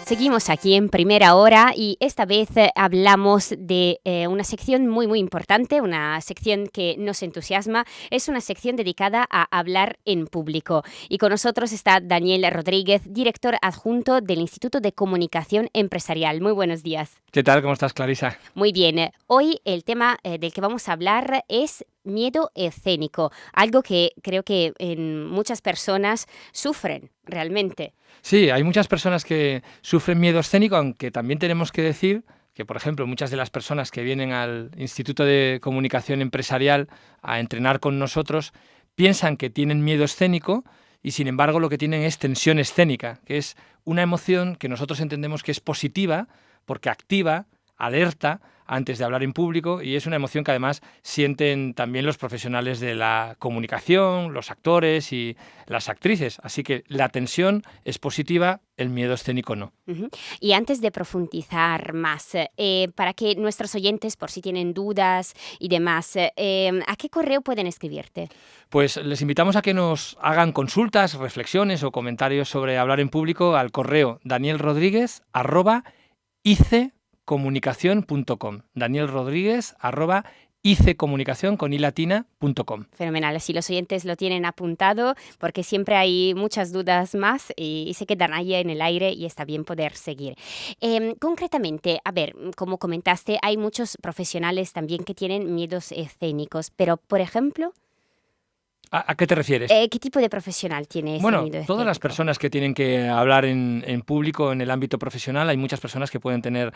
Seguimos aquí en Primera Hora y esta vez hablamos de una sección muy importante, una sección que nos entusiasma. Es una sección dedicada a hablar en público. Y con nosotros está Daniel Rodríguez, director adjunto del Instituto de Comunicación Empresarial. Muy buenos días. ¿Qué tal? ¿Cómo estás, Clarisa? Muy bien. Hoy el tema del que vamos a hablar es miedo escénico, algo que creo que muchas personas sufren realmente. Sí, hay muchas personas que sufren miedo escénico, aunque también tenemos que decir que, por ejemplo, muchas de las personas que vienen al Instituto de Comunicación Empresarial a entrenar con nosotros piensan que tienen miedo escénico y, sin embargo, lo que tienen es tensión escénica, que es una emoción que nosotros entendemos que es positiva porque activa, alerta antes de hablar en público, y es una emoción que además sienten también los profesionales de la comunicación, los actores y las actrices. Así que la tensión es positiva, el miedo escénico no. Uh-huh. Y antes de profundizar más, para que nuestros oyentes, por si tienen dudas y demás, ¿a qué correo pueden escribirte? Pues les invitamos a que nos hagan consultas, reflexiones o comentarios sobre hablar en público al correo danielrodriguez@icecomunicacion.com. danielrodriguez@icecomunicacion.com. Fenomenal, si los oyentes lo tienen apuntado, porque siempre hay muchas dudas más y se quedan ahí en el aire y está bien poder seguir. Concretamente, a ver, como comentaste, hay muchos profesionales también que tienen miedos escénicos, pero, por ejemplo, ¿A qué te refieres? ¿qué tipo de profesional tiene ese Bueno, miedo escénico? todas las personas que tienen que hablar en público, en el ámbito profesional, hay muchas personas que pueden tener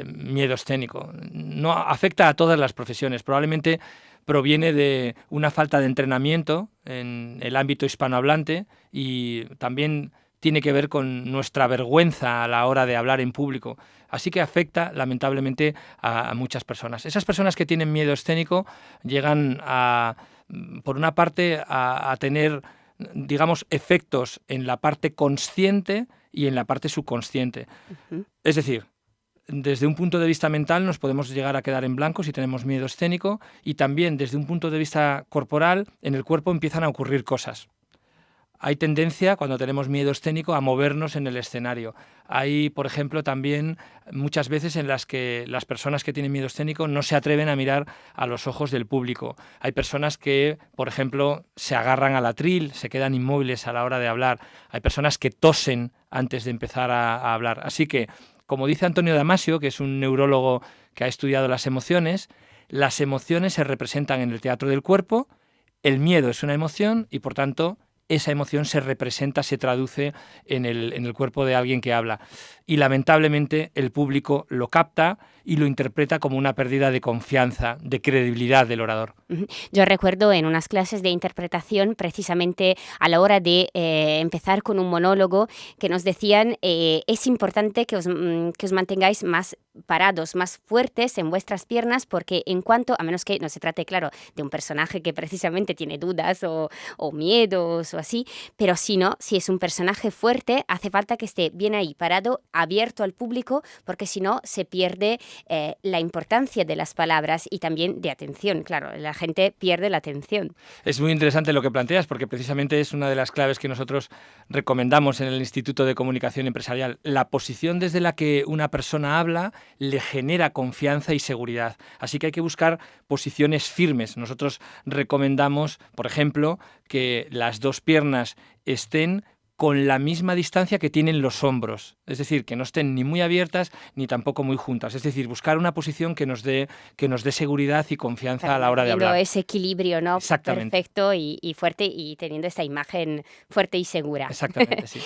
miedo escénico. No afecta a todas las profesiones. Probablemente proviene de una falta de entrenamiento en el ámbito hispanohablante y también tiene que ver con nuestra vergüenza a la hora de hablar en público. Así que afecta, lamentablemente, a muchas personas. Esas personas que tienen miedo escénico llegan por una parte, a tener, digamos, efectos en la parte consciente y en la parte subconsciente. Uh-huh. Es decir, desde un punto de vista mental nos podemos llegar a quedar en blanco si tenemos miedo escénico, y también desde un punto de vista corporal, en el cuerpo empiezan a ocurrir cosas. Hay tendencia, cuando tenemos miedo escénico, a movernos en el escenario. Hay, por ejemplo, también muchas veces en las que las personas que tienen miedo escénico no se atreven a mirar a los ojos del público. Hay personas que, por ejemplo, se agarran al atril, se quedan inmóviles a la hora de hablar. Hay personas que tosen antes de empezar a hablar. Así que, como dice Antonio Damasio, que es un neurólogo que ha estudiado las emociones se representan en el teatro del cuerpo, el miedo es una emoción y, por tanto, esa emoción se representa, se traduce en el cuerpo de alguien que habla. Y lamentablemente el público lo capta y lo interpreta como una pérdida de confianza, de credibilidad del orador. Yo recuerdo en unas clases de interpretación, precisamente a la hora de empezar con un monólogo, que nos decían es importante que os mantengáis más parados, más fuertes en vuestras piernas, porque en cuanto, a menos que no se trate, claro, de un personaje que precisamente tiene dudas o miedos o así, pero si no, si es un personaje fuerte, hace falta que esté bien ahí, parado, abierto al público, porque si no se pierde la importancia de las palabras y también de atención. Claro, la gente pierde la atención. Es muy interesante lo que planteas, porque precisamente es una de las claves que nosotros recomendamos en el Instituto de Comunicación Empresarial. La posición desde la que una persona habla le genera confianza y seguridad. Así que hay que buscar posiciones firmes. Nosotros recomendamos, por ejemplo, que las dos piernas estén con la misma distancia que tienen los hombros, es decir, que no estén ni muy abiertas ni tampoco muy juntas, es decir, buscar una posición que nos dé seguridad y confianza a la hora de hablar. Ese equilibrio, ¿no? Exactamente. Perfecto y fuerte, y teniendo esta imagen fuerte y segura. Exactamente, sí.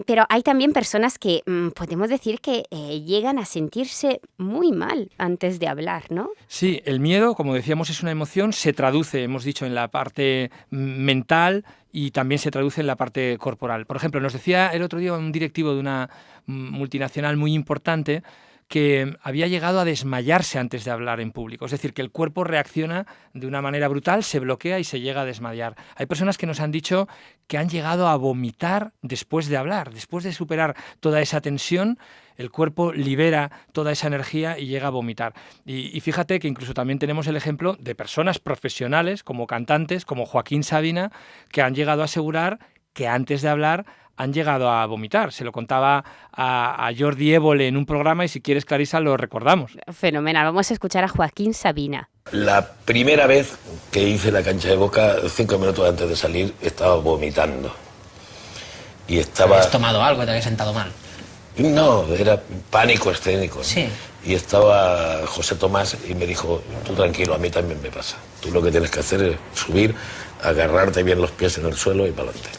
Pero hay también personas que podemos decir que llegan a sentirse muy mal antes de hablar, ¿no? Sí, el miedo, como decíamos, es una emoción, se traduce, hemos dicho, en la parte mental y también se traduce en la parte corporal. Por ejemplo, nos decía el otro día un directivo de una multinacional muy importante que había llegado a desmayarse antes de hablar en público. Es decir, que el cuerpo reacciona de una manera brutal, se bloquea y se llega a desmayar. Hay personas que nos han dicho que han llegado a vomitar después de hablar, después de superar toda esa tensión. El cuerpo libera toda esa energía y llega a vomitar. Y fíjate que incluso también tenemos el ejemplo de personas profesionales, como cantantes, como Joaquín Sabina, que han llegado a asegurar que antes de hablar han llegado a vomitar. Se lo contaba a Jordi Évole en un programa y si quieres, Clarisa, lo recordamos. Fenomenal. Vamos a escuchar a Joaquín Sabina. La primera vez que hice la cancha de Boca, 5 minutos antes de salir, estaba vomitando. Y estaba... ¿Habías tomado algo? ¿Te habías sentado mal? No, era pánico escénico, ¿no? Sí. Y estaba José Tomás y me dijo, tú tranquilo, a mí también me pasa. Tú lo que tienes que hacer es subir, agarrarte bien los pies en el suelo y para adelante.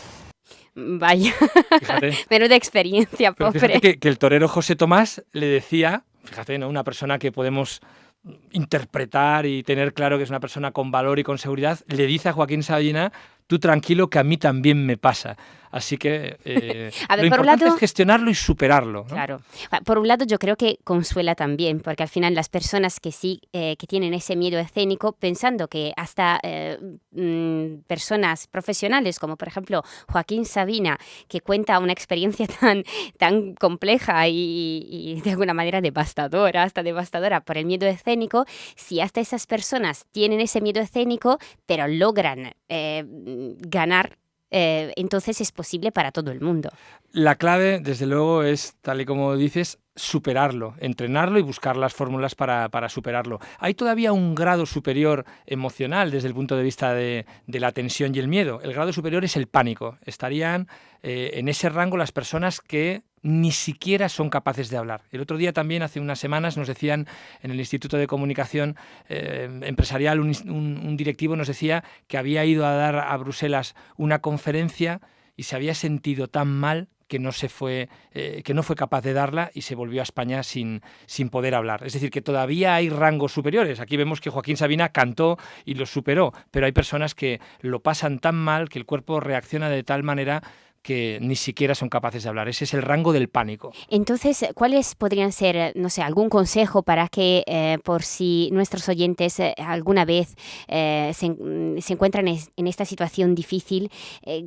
Vaya, Fíjate. menuda experiencia, Pero pobre. fíjate que el torero José Tomás le decía, fíjate, ¿no? Una persona que podemos interpretar y tener claro que es una persona con valor y con seguridad, le dice a Joaquín Sabina, tú tranquilo que a mí también me pasa. Así que A ver, lo por un importante lado, es gestionarlo y superarlo, ¿no? claro. Por un lado, yo creo que consuela también, porque al final las personas que sí que tienen ese miedo escénico, pensando que hasta personas profesionales, como por ejemplo Joaquín Sabina, que cuenta una experiencia tan compleja y de alguna manera devastadora, hasta devastadora por el miedo escénico, si hasta esas personas tienen ese miedo escénico, pero logran ganar, entonces es posible para todo el mundo. La clave, desde luego, es, tal y como dices, superarlo, entrenarlo y buscar las fórmulas para superarlo. Hay todavía un grado superior emocional desde el punto de vista de la tensión y el miedo. El grado superior es el pánico. Estarían en ese rango las personas que ni siquiera son capaces de hablar. El otro día también, hace unas semanas, nos decían en el Instituto de Comunicación Empresarial, un directivo nos decía que había ido a dar a Bruselas una conferencia y se había sentido tan mal que no fue capaz de darla y se volvió a España sin poder hablar. Es decir, que todavía hay rangos superiores. Aquí vemos que Joaquín Sabina cantó y lo superó, pero hay personas que lo pasan tan mal que el cuerpo reacciona de tal manera que ni siquiera son capaces de hablar. Ese es el rango del pánico. Entonces, ¿cuáles podrían ser, no sé, algún consejo para que, por si nuestros oyentes alguna vez se encuentran en esta situación difícil,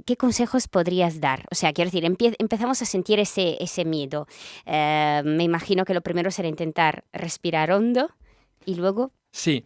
qué consejos podrías dar? O sea, quiero decir, empezamos a sentir ese miedo. Me imagino que lo primero será intentar respirar hondo y luego... Sí.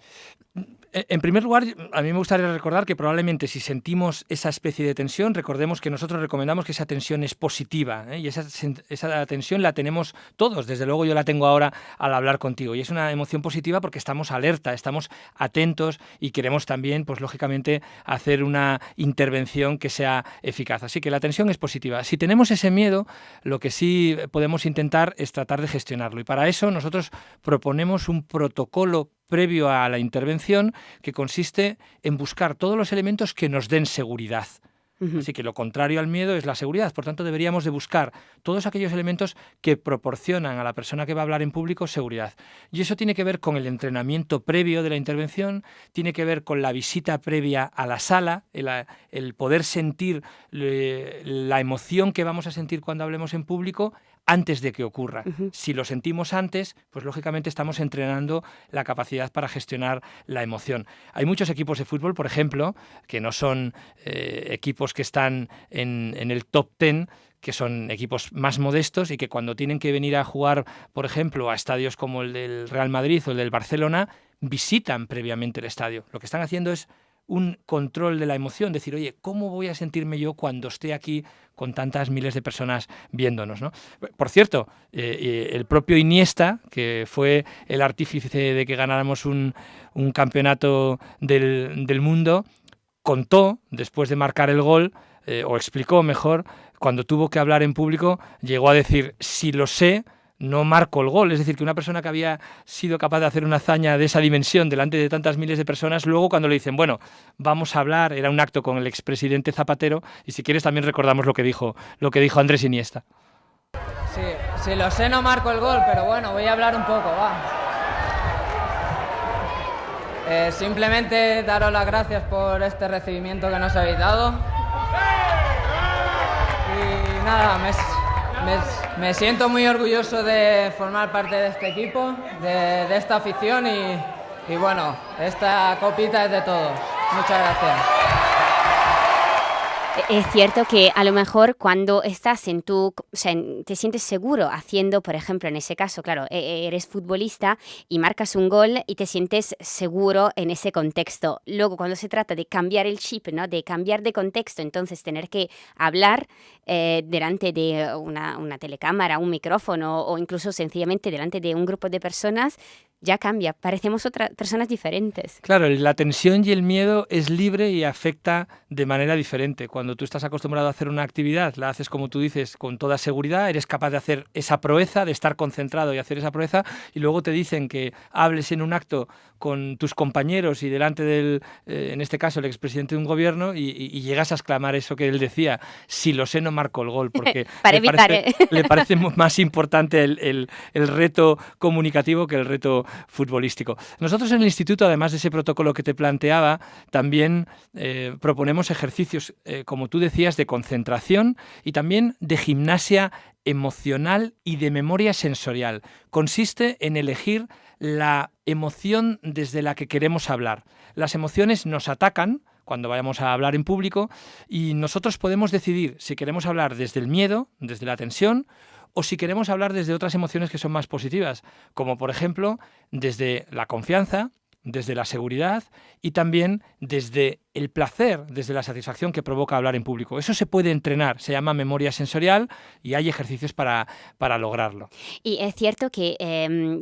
En primer lugar, a mí me gustaría recordar que probablemente si sentimos esa especie de tensión, recordemos que nosotros recomendamos que esa tensión es positiva, ¿eh? Y esa tensión la tenemos todos, desde luego yo la tengo ahora al hablar contigo, y es una emoción positiva porque estamos alerta, estamos atentos y queremos también, pues lógicamente, hacer una intervención que sea eficaz. Así que la tensión es positiva. Si tenemos ese miedo, lo que sí podemos intentar es tratar de gestionarlo, y para eso nosotros proponemos un protocolo previo a la intervención que consiste en buscar todos los elementos que nos den seguridad. Así que lo contrario al miedo es la seguridad. Por tanto, deberíamos de buscar todos aquellos elementos que proporcionan a la persona que va a hablar en público seguridad. Y eso tiene que ver con el entrenamiento previo de la intervención, tiene que ver con la visita previa a la sala, el poder sentir la emoción que vamos a sentir cuando hablemos en público antes de que ocurra. Si lo sentimos antes, pues lógicamente estamos entrenando la capacidad para gestionar la emoción. Hay muchos equipos de fútbol, por ejemplo, que no son equipos que están en el top 10, que son equipos más modestos y que cuando tienen que venir a jugar, por ejemplo, a estadios como el del Real Madrid o el del Barcelona, visitan previamente el estadio. Lo que están haciendo es un control de la emoción, decir, oye, ¿cómo voy a sentirme yo cuando esté aquí con tantas miles de personas viéndonos, ¿no? Por cierto, el propio Iniesta, que fue el artífice de que ganáramos un campeonato del mundo, contó, después de marcar el gol, o explicó mejor, cuando tuvo que hablar en público, llegó a decir, si lo sé, no marco el gol. Es decir, que una persona que había sido capaz de hacer una hazaña de esa dimensión delante de tantas miles de personas, luego cuando le dicen, bueno, vamos a hablar, era un acto con el expresidente Zapatero, y si quieres también recordamos lo que dijo Andrés Iniesta. Sí, si lo sé no marco el gol, pero bueno, voy a hablar un poco, va. Simplemente daros las gracias por este recibimiento que nos habéis dado. Y nada, me siento muy orgulloso de formar parte de este equipo, de esta afición y bueno, esta copita es de todos. Muchas gracias. Es cierto que a lo mejor cuando estás o sea, te sientes seguro haciendo, por ejemplo, en ese caso, claro, eres futbolista y marcas un gol y te sientes seguro en ese contexto. Luego, cuando se trata de cambiar el chip, ¿no? De cambiar de contexto, entonces tener que hablar delante de una telecámara, un micrófono o incluso sencillamente delante de un grupo de personas, ya cambia, parecemos otras personas diferentes. Claro, la tensión y el miedo es libre y afecta de manera diferente. Cuando tú estás acostumbrado a hacer una actividad, la haces como tú dices, con toda seguridad, eres capaz de hacer esa proeza, de estar concentrado y hacer esa proeza, y luego te dicen que hables en un acto con tus compañeros y delante del, en este caso, el expresidente de un gobierno, y llegas a exclamar eso que él decía, si lo sé no marco el gol, porque le parece más importante el reto comunicativo que el reto futbolístico. Nosotros en el instituto, además de ese protocolo que te planteaba, también proponemos ejercicios, como tú decías, de concentración y también de gimnasia emocional y de memoria sensorial. Consiste en elegir la emoción desde la que queremos hablar. Las emociones nos atacan cuando vayamos a hablar en público y nosotros podemos decidir si queremos hablar desde el miedo, desde la tensión, o si queremos hablar desde otras emociones que son más positivas, como por ejemplo desde la confianza, desde la seguridad y también desde el placer, desde la satisfacción que provoca hablar en público. Eso se puede entrenar, se llama memoria sensorial y hay ejercicios para lograrlo. Y es cierto que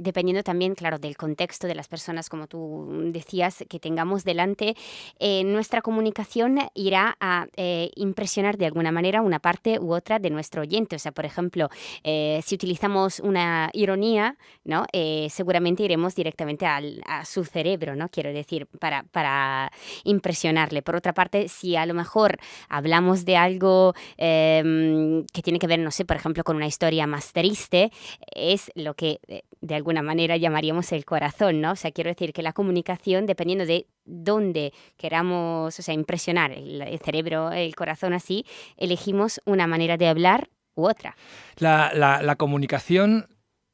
dependiendo también, claro, del contexto de las personas, como tú decías, que tengamos delante, nuestra comunicación irá a impresionar de alguna manera una parte u otra de nuestro oyente. O sea, por ejemplo, si utilizamos una ironía, ¿no? Seguramente iremos directamente a su cerebro, ¿no? Quiero decir, para impresionar. Por otra parte, si a lo mejor hablamos de algo que tiene que ver, no sé, por ejemplo, con una historia más triste, es lo que de alguna manera llamaríamos el corazón, ¿no? O sea, quiero decir que la comunicación, dependiendo de dónde queramos, o sea, impresionar el cerebro, el corazón así, elegimos una manera de hablar u otra. La comunicación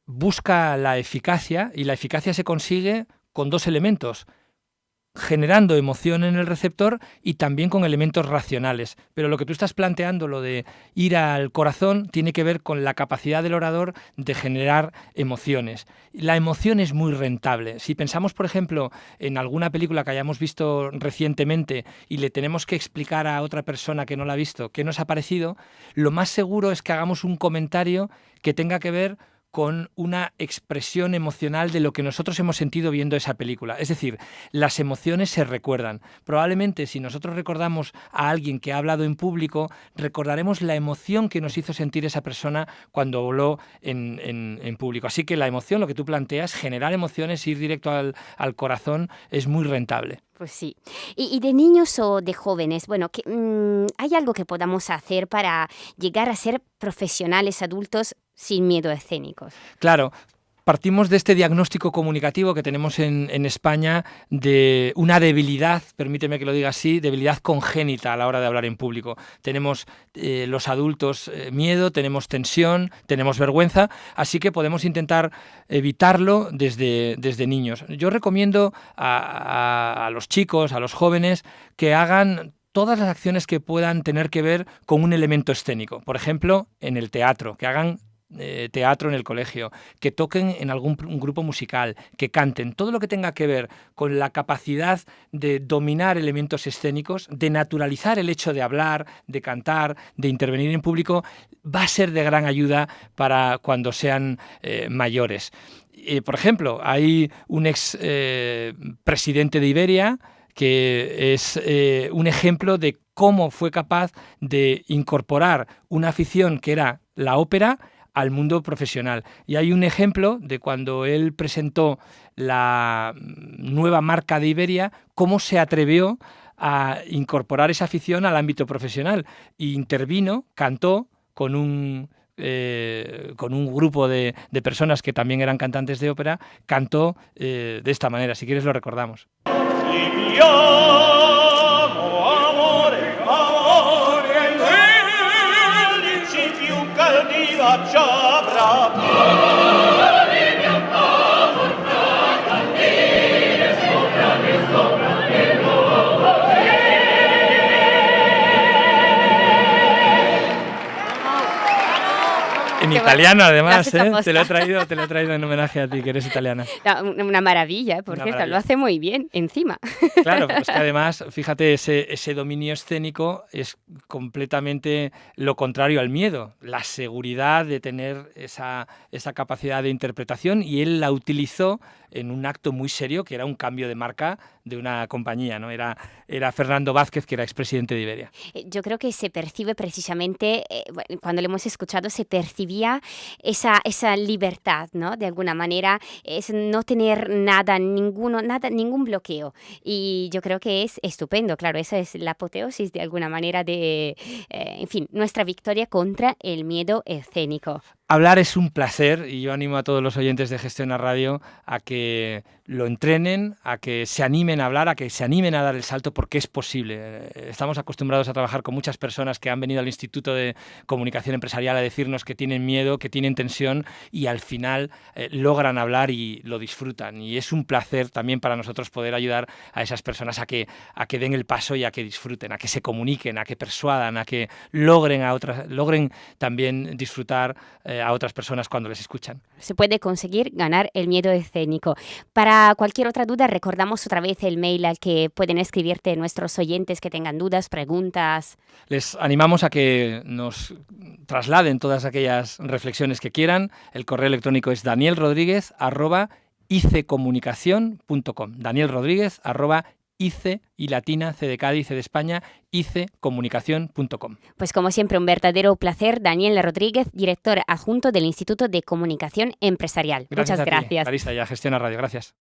busca la eficacia y la eficacia se consigue con dos elementos: generando emoción en el receptor y también con elementos racionales. Pero lo que tú estás planteando, lo de ir al corazón, tiene que ver con la capacidad del orador de generar emociones. La emoción es muy rentable. Si pensamos, por ejemplo, en alguna película que hayamos visto recientemente y le tenemos que explicar a otra persona que no la ha visto qué nos ha parecido, lo más seguro es que hagamos un comentario que tenga que ver con una expresión emocional de lo que nosotros hemos sentido viendo esa película. Es decir, las emociones se recuerdan. Probablemente si nosotros recordamos a alguien que ha hablado en público, recordaremos la emoción que nos hizo sentir esa persona cuando habló en público. Así que la emoción, lo que tú planteas, generar emociones, ir directo al corazón, es muy rentable. Pues sí. Y de niños o de jóvenes, bueno, ¿hay algo que podamos hacer para llegar a ser profesionales adultos sin miedo escénicos? Claro. Partimos de este diagnóstico comunicativo que tenemos en España de una debilidad, permíteme que lo diga así, debilidad congénita a la hora de hablar en público. Tenemos los adultos miedo, tenemos tensión, tenemos vergüenza, así que podemos intentar evitarlo desde niños. Yo recomiendo a los chicos, a los jóvenes, que hagan todas las acciones que puedan tener que ver con un elemento escénico. Por ejemplo, en el teatro, que hagan teatro en el colegio, que toquen en algún grupo musical, que canten, todo lo que tenga que ver con la capacidad de dominar elementos escénicos, de naturalizar el hecho de hablar, de cantar, de intervenir en público, va a ser de gran ayuda para cuando sean mayores. Por ejemplo, hay un ex presidente de Iberia que es un ejemplo de cómo fue capaz de incorporar una afición que era la ópera al mundo profesional. Y hay un ejemplo de cuando él presentó la nueva marca de Iberia, cómo se atrevió a incorporar esa afición al ámbito profesional. E intervino, cantó con un grupo de personas que también eran cantantes de ópera, cantó de esta manera. Si quieres lo recordamos. italiano además, la ¿eh? fecha Te lo he traído en homenaje a ti, que eres italiana. Una maravilla, por cierto, maravilla. lo hace muy bien, encima. Claro, pues que además, fíjate, ese dominio escénico es completamente lo contrario al miedo, la seguridad de tener esa capacidad de interpretación, y él la utilizó en un acto muy serio, que era un cambio de marca de una compañía, ¿no? Era Fernando Vázquez, que era expresidente de Iberia. Yo creo que se percibe precisamente, cuando lo hemos escuchado, se percibía esa libertad, ¿no? De alguna manera, es no tener ningún bloqueo. Y yo creo que es estupendo, claro, esa es la apoteosis de alguna manera de, en fin, nuestra victoria contra el miedo escénico. Hablar es un placer, y yo animo a todos los oyentes de Gestión a Radio a que lo entrenen, a que se animen a hablar, a que se animen a dar el salto, porque es posible. Estamos acostumbrados a trabajar con muchas personas que han venido al Instituto de Comunicación Empresarial a decirnos que tienen miedo, que tienen tensión, y al final logran hablar y lo disfrutan. Y es un placer también para nosotros poder ayudar a esas personas a que den el paso y a que disfruten, a que se comuniquen, a que persuadan, a que logren también disfrutar a otras personas cuando les escuchan. Se puede conseguir ganar el miedo escénico. Para cualquier otra duda, recordamos otra vez el mail al que pueden escribirte nuestros oyentes que tengan dudas, preguntas. Les animamos a que nos trasladen todas aquellas reflexiones que quieran. El correo electrónico es danielrodriguez@icecomunicacion.com. danielrodriguez@ice y latina, C de Cádiz, C de España, icecomunicacion.com. Pues como siempre, un verdadero placer. Daniel Rodríguez, director adjunto del Instituto de Comunicación Empresarial. Muchas gracias. Clarisa, y a Gestión a Radio. Gracias.